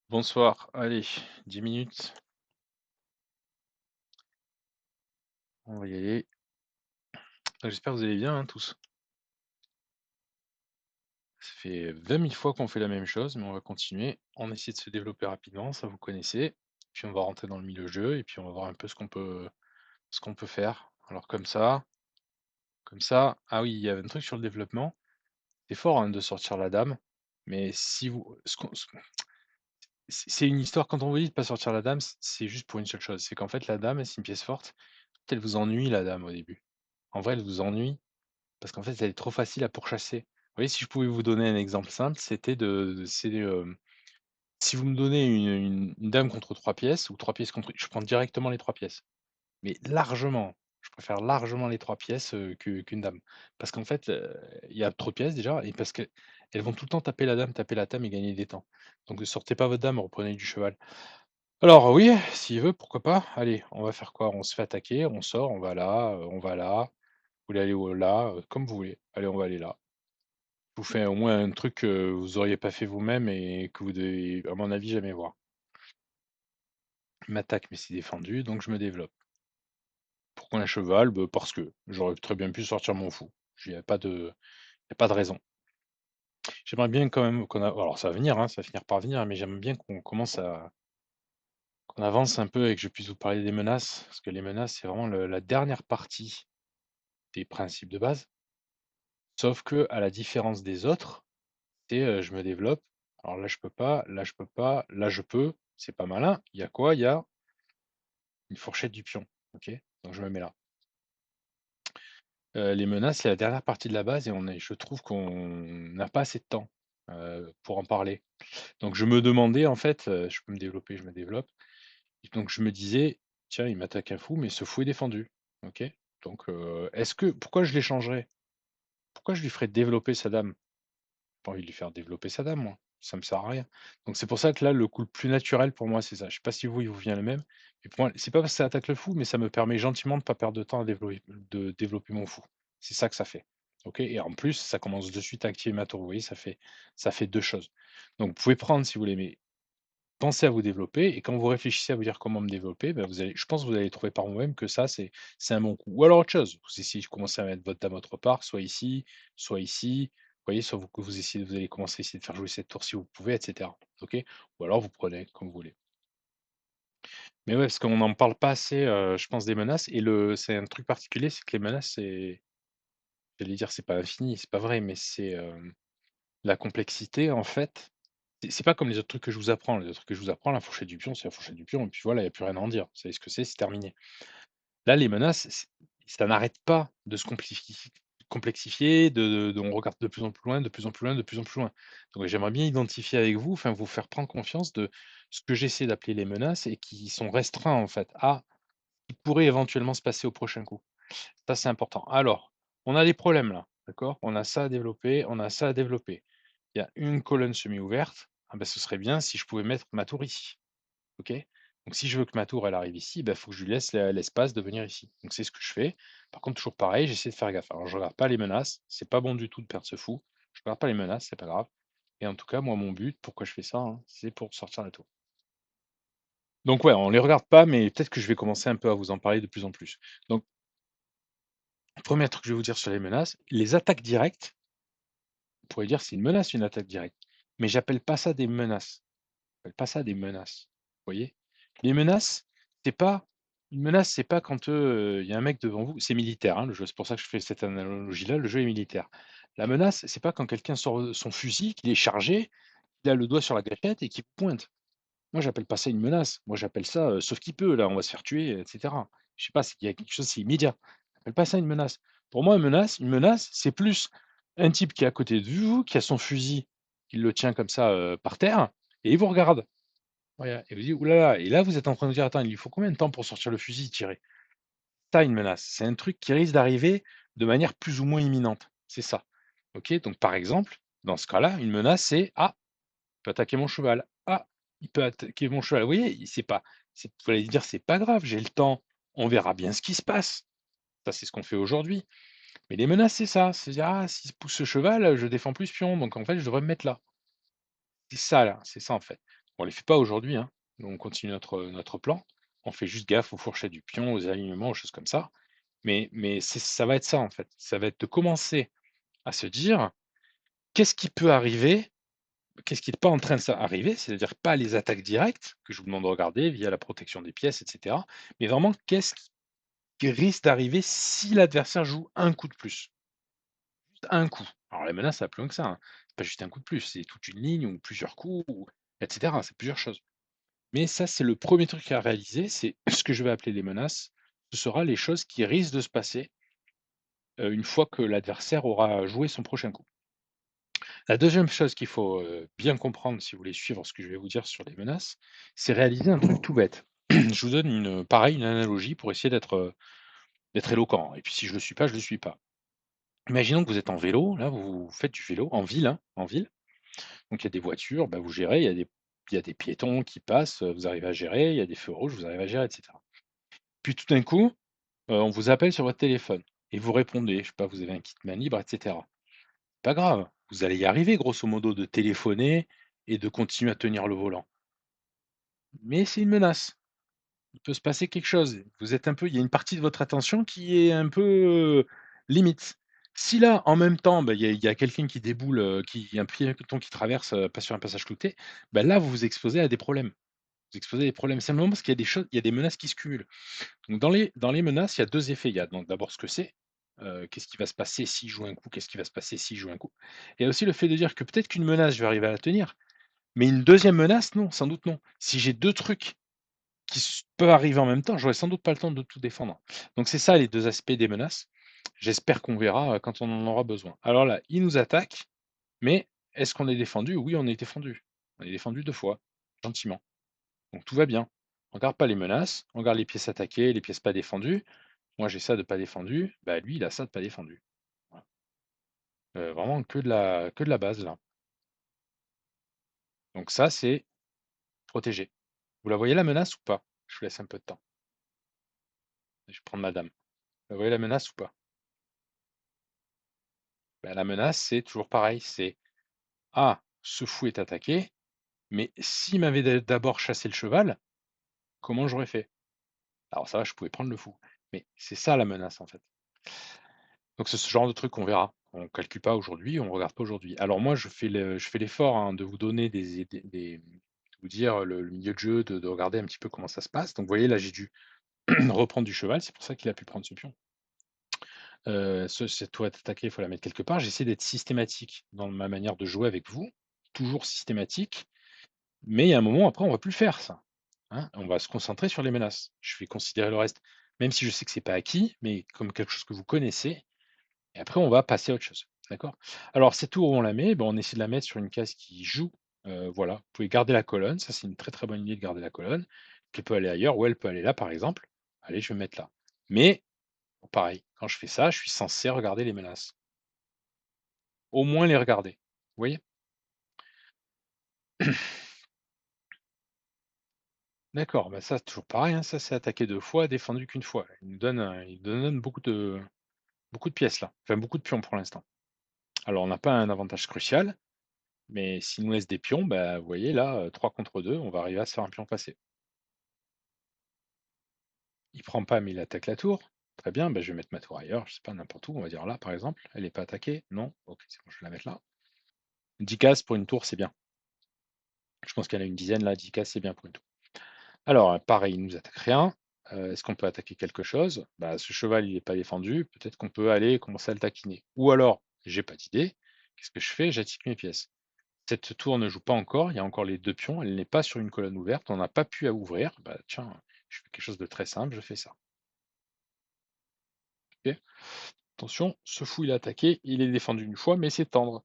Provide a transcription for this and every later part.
Bonsoir, allez, 10 minutes, on va y aller. J'espère que vous allez bien, hein, tous. Ça fait 20 000 fois qu'on fait la même chose, mais on va continuer. On essaie de se développer rapidement, ça vous connaissez. Puis on va rentrer dans le milieu jeu et puis on va voir un peu ce qu'on peut faire. Alors comme ça. Ah oui, il y avait un truc sur le développement. C'est fort hein, de sortir la dame, mais si vous, c'est une histoire. Quand on vous dit de pas sortir la dame, c'est juste pour une seule chose, c'est qu'en fait la dame, c'est une pièce forte. Elle vous ennuie la dame au début. En vrai, elle vous ennuie. Parce qu'en fait, elle est trop facile à pourchasser. Vous voyez, si je pouvais vous donner un exemple simple, c'était si vous me donnez une dame contre 3 pièces ou 3 pièces contre je prends directement les 3 pièces. Mais largement, je préfère largement les 3 pièces, qu'une dame. Parce qu'en fait, il y a trop de pièces déjà et parce qu'elles vont tout le temps taper la dame et gagner des temps. Donc ne sortez pas votre dame, reprenez du cheval. Alors oui, s'il veut, pourquoi pas. Allez, on va faire quoi? On se fait attaquer, on sort, on va là, on va là. Vous voulez aller où là, comme vous voulez. Allez, on va aller là. Je vous fais au moins un truc que vous auriez pas fait vous-même et que vous devez, à mon avis, jamais voir. Il m'attaque, mais c'est défendu, donc je me développe. Pourquoi un cheval? Bah, parce que j'aurais très bien pu sortir mon fou. Il y a pas de, y a pas de raison. J'aimerais bien quand même alors ça va venir, hein, ça va finir par venir, mais j'aime bien qu'on avance un peu et que je puisse vous parler des menaces, parce que les menaces, c'est vraiment la dernière partie des principes de base. Sauf que, à la différence des autres, c'est je me développe. Alors là, je peux pas, là, je peux pas, là, je peux. C'est pas malin. Il y a quoi? Il y a une fourchette du pion. OK? Donc je me mets là. Les menaces, c'est la dernière partie de la base et je trouve qu'on n'a pas assez de temps, pour en parler. Donc je me demandais en fait, je peux me développer, je me développe. Et donc je me disais: «Tiens, il m'attaque un fou, mais ce fou est défendu». OK? Donc est-ce que pourquoi je l'échangerais? Pourquoi je lui ferais développer sa dame? Pas envie de lui faire développer sa dame, moi. Ça me sert à rien. Donc c'est pour ça que là, le coup le plus naturel pour moi, c'est ça. Je sais pas si vous, il vous vient le même, mais pour moi, c'est pas parce que ça attaque le fou, mais ça me permet gentiment de pas perdre de temps à développer mon fou. C'est ça que ça fait. OK? Et en plus, ça commence de suite à activer ma tour. Vous voyez, ça fait 2 choses. Donc vous pouvez prendre si vous voulez, mais pensez à vous développer et quand vous réfléchissez à vous dire comment me développer, bah, je pense que vous allez trouver par vous-même que ça, c'est un bon coup. Ou alors autre chose, vous essayez de commencer à mettre votre dame autre part, soit ici, soit ici. Vous voyez, soit vous allez commencer à essayer de faire jouer cette tour si vous pouvez, et cetera. OK? Ou alors vous prenez comme vous voulez. Mais ouais, parce qu'on n'en parle pas assez, je pense des menaces et c'est un truc particulier, c'est que les menaces, j'allais dire c'est pas infini, c'est pas vrai, mais la complexité en fait, c'est pas comme les autres trucs que je vous apprends. Les autres trucs que je vous apprends, la fourchette du pion, c'est la fourchette du pion et puis voilà, il y a plus rien à en dire. Vous savez ce que c'est terminé. Là, les menaces, ça n'arrête pas de se complexifier, on regarde de plus en plus loin, de plus en plus loin, de plus en plus loin. Donc j'aimerais bien identifier avec vous, enfin vous faire prendre conscience de ce que j'essaie d'appeler les menaces et qui sont restreints en fait à ce qui pourrait éventuellement se passer au prochain coup. Ça, c'est important. Alors, on a des problèmes là, d'accord? On a ça à développer, on a ça à développer. Il y a une colonne semi-ouverte, ah bah, ce serait bien si je pouvais mettre ma tour ici. OK? Donc si je veux que ma tour, elle arrive ici, il faut que je lui laisse l'espace de venir ici. Donc c'est ce que je fais. Par contre, toujours pareil, j'essaie de faire gaffe. Alors je regarde pas les menaces, c'est pas bon du tout de perdre ce fou. Je regarde pas les menaces, c'est pas grave. Et en tout cas, moi, mon but, pourquoi je fais ça, hein, c'est pour sortir la tour. Donc ouais, on les regarde pas, mais peut-être que je vais commencer un peu à vous en parler de plus en plus. Donc, premier truc que je vais vous dire sur les menaces, les attaques directes, on pourrait dire c'est une menace, une attaque directe. Mais j'appelle pas ça des menaces. J'appelle pas ça des menaces. Vous voyez? Les menaces, c'est pas une menace, c'est pas quand, il y a un mec devant vous c'est militaire, hein, le jeu, c'est pour ça que je fais cette analogie-là, le jeu est militaire. La menace, c'est pas quand quelqu'un sort, son fusil, qu'il est chargé, qu'il a le doigt sur la gâchette et qu'il pointe. Moi, j'appelle pas ça une menace. Moi, j'appelle ça, sauf qu'il peut, là, on va se faire tuer, et cetera. Je sais pas, c'est qu'il y a quelque chose, c'est immédiat. J'appelle pas ça une menace. Pour moi, une menace, c'est plus un type qui est à côté de vous, qui a son fusil, qui le tient comme ça, par terre et il vous regarde. Voilà et vous dites: «Ouh là là» et là, vous êtes en train de vous dire: «Attends, il lui faut combien de temps pour sortir le fusil et tirer?» Ça, une menace, c'est un truc qui risque d'arriver de manière plus ou moins imminente. C'est ça. OK? Donc par exemple, dans ce cas-là, une menace, c'est: «Ah, il peut attaquer mon cheval. Ah, il peut attaquer mon cheval». Vous voyez? Vous allez dire: «C'est pas grave, j'ai le temps, on verra bien ce qui se passe». Ça, c'est ce qu'on fait aujourd'hui. Mais les menaces, c'est ça, c'est dire: «Ah, s'il pousse ce cheval, je défends plus ce pion, donc en fait, je devrais me mettre là». C'est ça, là, c'est ça, en fait. On les fait pas aujourd'hui, hein. Nous, on continue notre plan. On fait juste gaffe aux fourchettes du pion, aux alignements, aux choses comme ça. Mais ça va être ça, en fait. Ça va être de commencer à se dire: «Qu'est-ce qui peut arriver? Qu'est-ce qui est pas en train de arriver?» C'est-à-dire pas les attaques directes, que je vous demande de regarder via la protection des pièces et cetera, mais vraiment qu'est-ce qui risque d'arriver si l'adversaire joue un coup de plus? Juste un coup. Alors la menace, ça va plus loin que ça, hein. C'est pas juste un coup de plus, c'est toute une ligne ou plusieurs coups ou et cetera, c'est plusieurs choses. Mais ça, c'est le premier truc à réaliser, c'est ce que je vais appeler les menaces. Ce sera les choses qui risquent de se passer, une fois que l'adversaire aura joué son prochain coup. La deuxième chose qu'il faut, bien comprendre si vous voulez suivre ce que je vais vous dire sur les menaces, c'est réaliser un truc tout bête. Je vous donne une analogie pour essayer d'être éloquent et puis si je le suis pas, je le suis pas. Imaginons que vous êtes en vélo, là, vous faites du vélo en ville, hein, en ville, donc il y a des voitures, bah, vous gérez, il y a des piétons qui passent, vous arrivez à gérer, il y a des feux rouges, vous arrivez à gérer et cetera. Puis tout d'un coup, on vous appelle sur votre téléphone et vous répondez, je sais pas, vous avez un kit main libre et cetera. Pas grave, vous allez y arriver grosso modo de téléphoner et de continuer à tenir le volant. Mais c'est une menace. Il peut se passer quelque chose. Vous êtes un peu il y a une partie de votre attention qui est un peu, limite. Si là, en même temps, bah, il y a quelqu'un qui déboule, il y a un piéton qui traverse, pas sur un passage clouté, bah, là, vous vous exposez à des problèmes. Vous exposez à des problèmes simplement parce qu'il y a des choses il y a des menaces qui se cumulent. Donc dans les menaces, il y a 2 effets. Il y a donc d'abord ce que c'est, qu'est-ce qui va se passer s'il joue un coup? Qu'est-ce qui va se passer s'il joue un coup? Et il y a aussi le fait de dire que peut-être qu'une menace, je vais arriver à la tenir, mais une deuxième menace, non, sans doute non. Si j'ai 2 trucs qui peuvent arriver en même temps, j'aurai sans doute pas le temps de tout défendre. Donc c'est ça les 2 aspects des menaces. J'espère qu'on verra, quand on en aura besoin. Alors là, ils nous attaquent, mais est-ce qu'on est défendu? Oui, on est défendu. On est défendu 2 fois, gentiment. Donc tout va bien. On regarde pas les menaces, on regarde les pièces attaquées, les pièces pas défendues. Moi, j'ai ça de pas défendu, bah, lui, il a ça de pas défendu. Voilà. Vraiment que de la base là. Donc ça, c'est protégé. Vous la voyez la menace ou pas? Je vous laisse un peu de temps. Je vais prendre madame. Vous voyez la menace ou pas? Bah, la menace, c'est toujours pareil, c'est: «Ah, ce fou est attaqué, mais s'il m'avait d'abord chassé le cheval, comment j'aurais fait?» Alors ça va, je pouvais prendre le fou, mais c'est ça la menace en fait. Donc c'est ce genre de truc qu'on verra. On calcule pas aujourd'hui, on regarde pas aujourd'hui. Alors moi, je fais l'effort, hein, de vous donner de vous dire le milieu de jeu, de regarder un petit peu comment ça se passe. Donc vous voyez, là, j'ai dû reprendre du cheval, c'est pour ça qu'il a pu prendre ce pion. Cette tour est attaquée, il faut la mettre quelque part. J'essaie d'être systématique dans ma manière de jouer avec vous, toujours systématique, mais il y a un moment après on va plus le faire ça, hein. On va se concentrer sur les menaces. Je vais considérer le reste, même si je sais que c'est pas acquis, mais comme quelque chose que vous connaissez et après on va passer à autre chose, d'accord? Alors cette tour où on la met, ben, on essaie de la mettre sur une case qui joue, voilà. Vous pouvez garder la colonne, ça c'est une très, très bonne idée de garder la colonne, qu'elle peut aller ailleurs ou elle peut aller là par exemple. Allez, je vais me mettre là. Mais pareil, quand je fais ça, je suis censé regarder les menaces. Au moins les regarder. Vous voyez? D'accord, bah, ça toujours pareil, hein, ça c'est attaqué 2 fois, défendu qu'une fois. Il nous donne beaucoup de pièces là, enfin beaucoup de pions pour l'instant. Alors on n'a pas un avantage crucial, mais s'il nous laisse des pions, bah, vous voyez là, 3 contre 2, on va arriver à se faire un pion passer. Il prend pas, mais il attaque la tour. Très bien, bah, je vais mettre ma tour ailleurs, je sais pas, n'importe où, on va dire là par exemple. Elle est pas attaquée? Non? OK, c'est bon, je vais la mettre là. 10 cases pour une tour, c'est bien. Je pense qu'il y en a une dizaine là, 10 cases, c'est bien pour une tour. Alors, pareil, il nous attaque rien. Est-ce qu'on peut attaquer quelque chose? Bah, ce cheval, il est pas défendu, peut-être qu'on peut aller commencer à le taquiner. Ou alors, j'ai pas d'idée, qu'est-ce que je fais? J'attire mes pièces. Cette tour ne joue pas encore, il y a encore les 2 pions, elle n'est pas sur une colonne ouverte, on n'a pas pu à ouvrir. Bah, tiens, je fais quelque chose de très simple, je fais ça. OK? Attention, ce fou, il est attaqué, il est défendu une fois, mais c'est tendre.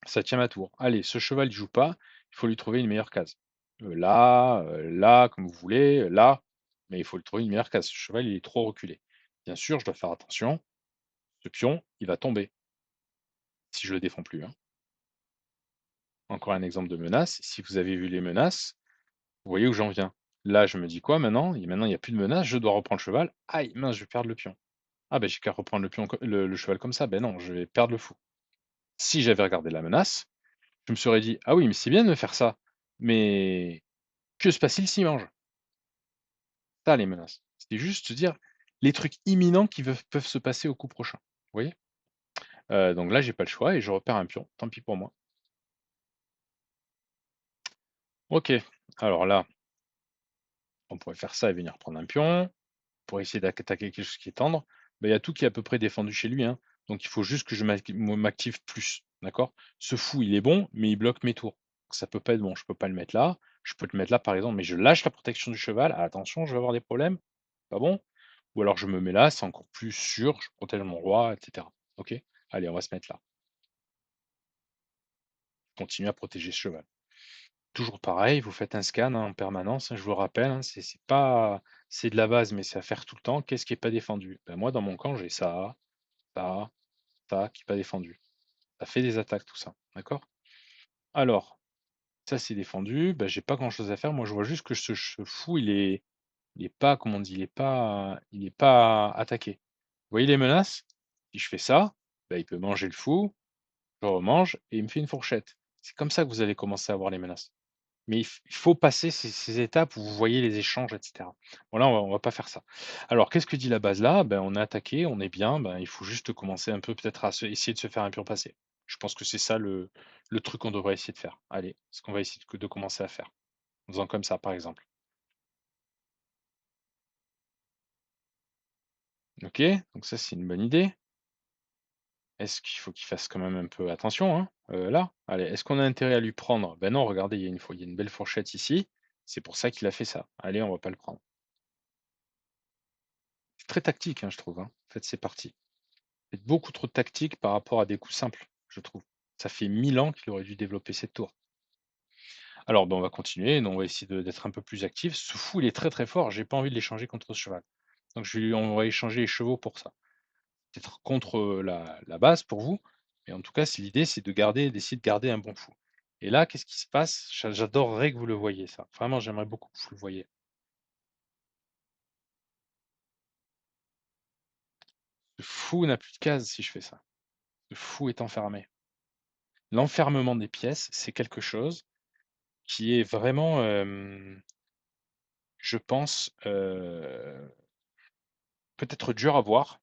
Ça tient ma tour. Allez, ce cheval, il joue pas, il faut lui trouver une meilleure case. Là, comme vous voulez, là, mais il faut lui trouver une meilleure case. Ce cheval, il est trop reculé. Bien sûr, je dois faire attention, ce pion, il va tomber si je le défends plus, hein. Encore un exemple de menace. Si vous avez vu les menaces, vous voyez où j'en viens. Là, je me dis quoi maintenant? Maintenant, il n'y a plus de menace, je dois reprendre le cheval. Aïe, mince, je vais perdre le pion. Ah ben j'ai qu'à reprendre le cheval comme ça. Ben non, je vais perdre le fou. Si j'avais regardé la menace, je me serais dit: «Ah oui, mais c'est bien de me faire ça. Mais que se passe-t-il s'il mange? Ça les menaces. C'est juste se dire les trucs imminents qui peuvent se passer au coup prochain. Vous voyez? Donc là, j'ai pas le choix et je repère un pion, tant pis pour moi. OK, alors là, on pourrait faire ça et venir prendre un pion, pour essayer d'attaquer quelque chose qui est tendre. Bah, il y a tout qui est à peu près défendu chez lui, hein. Donc il faut juste que je m'active plus, d'accord? Ce fou, il est bon, mais il bloque mes tours. Ça peut pas être bon, je peux pas le mettre là. Je peux le mettre là, par exemple, mais je lâche la protection du cheval. Ah, attention, je vais avoir des problèmes, pas bon? Ou alors je me mets là, c'est encore plus sûr, je protège mon roi, et cetera. OK? Allez, on va se mettre là. Continuer à protéger ce cheval. Toujours pareil, vous faites un scan, hein, en permanence, hein, je vous le rappelle, hein, c'est pas c'est de la base, mais c'est à faire tout le temps. Qu'est-ce qui est pas défendu? Ben, moi, dans mon camp, j'ai ça, ça, ça qui est pas défendu. Ça fait des attaques, tout ça, d'accord? Alors, ça, c'est défendu, ben, j'ai pas grand-chose à faire. Moi, je vois juste que ce fou, il est pas, comment on dit? Il est pas attaqué. Vous voyez les menaces? Si je fais ça, ben, il peut manger le fou, je remange et il me fait une fourchette. C'est comme ça que vous allez commencer à voir les menaces. Mais il faut passer ces étapes où vous voyez les échanges, et cetera. Bon là, on va pas faire ça. Alors qu'est-ce que dit la base là? Ben, on est attaqué, on est bien, ben, il faut juste commencer un peu peut-être à essayer de se faire un pion passé. Je pense que c'est ça le truc qu'on devrait essayer de faire. Allez, ce qu'on va essayer de commencer à faire. En faisant comme ça, par exemple. OK, donc ça, c'est une bonne idée. Est-ce qu'il faut qu'il fasse quand même un peu attention, hein, là? Allez, est-ce qu'on a intérêt à lui prendre? Ben non, regardez, il y a une belle fourchette ici. C'est pour ça qu'il a fait ça. Allez, on va pas le prendre. C'est très tactique, hein, je trouve, hein. En fait, c'est parti. C'est beaucoup trop tactique par rapport à des coups simples, je trouve. Ça fait 1000 ans qu'il aurait dû développer cette tour. Alors, ben, on va continuer, on va essayer d'être un peu plus actif. Ce fou, il est très très fort, j'ai pas envie de l'échanger contre ce cheval. Donc on va échanger les chevaux pour ça. Peut-être contre la base pour vous, mais en tout cas, l'idée, c'est d'essayer de garder un bon fou. Et là, qu'est-ce qui se passe? J'adorerais que vous le voyiez, ça. Vraiment, j'aimerais beaucoup que vous le voyiez. Ce fou n'a plus de case si je fais ça. Ce fou est enfermé. L'enfermement des pièces, c'est quelque chose qui est vraiment, je pense, peut-être dur à voir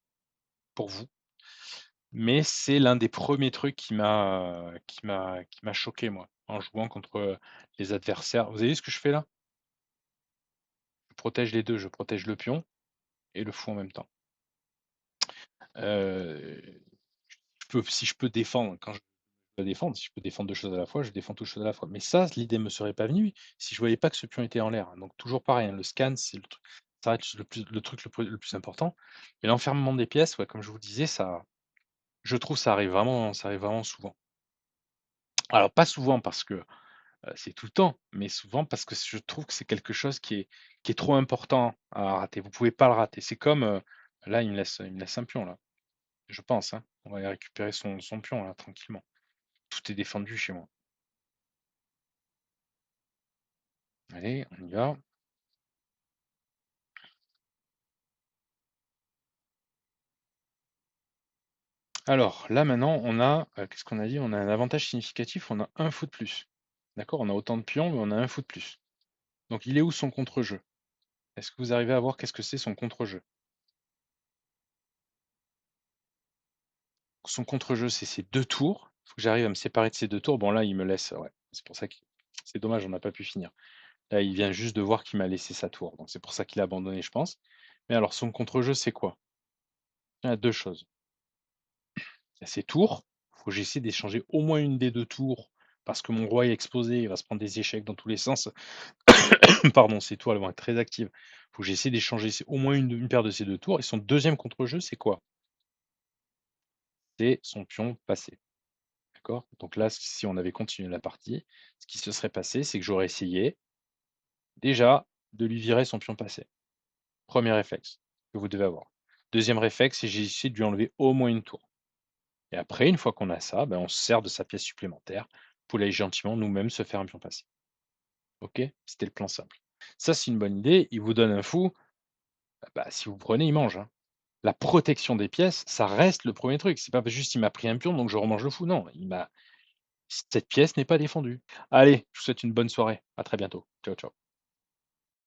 pour vous, mais c'est l'un des premiers trucs qui m'a choqué moi, en jouant contre, les adversaires. Vous avez vu ce que je fais là? Je protège les 2, je protège le pion et le fou en même temps. Heu, si je peux défendre quand je dois défendre, si je peux défendre 2 choses à la fois, je défends toutes choses à la fois. Mais ça, l'idée me serait pas venue si je voyais pas que ce pion était en l'air, hein. Donc toujours pareil, hein, le scan, c'est le truc ça reste le truc le plus important. Et l'enfermement des pièces, ouais, comme je vous disais, ça je trouve ça arrive vraiment souvent. Alors pas souvent parce que, c'est tout le temps, mais souvent parce que je trouve que c'est quelque chose qui est trop important à rater. Vous pouvez pas le rater. C'est comme, là, il me laisse un pion là, je pense, hein. On va aller récupérer son pion là, tranquillement. Tout est défendu chez moi. Allez, on y va. Alors là maintenant on a, qu'est-ce qu'on a dit? On a un avantage significatif, on a un fou de plus. D'accord? On a autant de pions, mais on a un fou de plus. Donc il est où son contre-jeu? Est-ce que vous arrivez à voir qu'est-ce que c'est son contre-jeu? Son contre-jeu, c'est ces 2 tours. Il faut que j'arrive à me séparer de ces 2 tours. Bon là, il me laisse, ouais, c'est pour ça que c'est dommage, on n'a pas pu finir. Là, il vient juste de voir qu'il m'a laissé sa tour, donc c'est pour ça qu'il a abandonné, je pense. Mais alors son contre-jeu, c'est quoi? Il y a 2 choses. Il y a ses tours, faut que j'essaie d'échanger au moins une des 2 tours parce que mon roi est exposé, il va se prendre des échecs dans tous les sens. Pardon, ces tours, elles vont être très actives. Faut que j'essaie d'échanger au moins une paire de ces 2 tours et son deuxième contre-jeu, c'est quoi? C'est son pion passé. D'accord? Donc là, si on avait continué la partie, ce qui se serait passé, c'est que j'aurais essayé, déjà, de lui virer son pion passé. Premier réflexe que vous devez avoir. Deuxième réflexe, c'est j'ai essayé de lui enlever au moins une tour. Et après, une fois qu'on a ça, ben, on se sert de sa pièce supplémentaire pour aller gentiment nous-mêmes se faire un pion passé. OK? C'était le plan simple. Ça, c'est une bonne idée. Il vous donne un fou, bah, si vous prenez, il mange, hein. La protection des pièces, ça reste le premier truc. C'est pas juste il m'a pris un pion, donc je remange le fou. Non, Cette pièce n'est pas défendue. Allez, je vous souhaite une bonne soirée. À très bientôt. Ciao, ciao.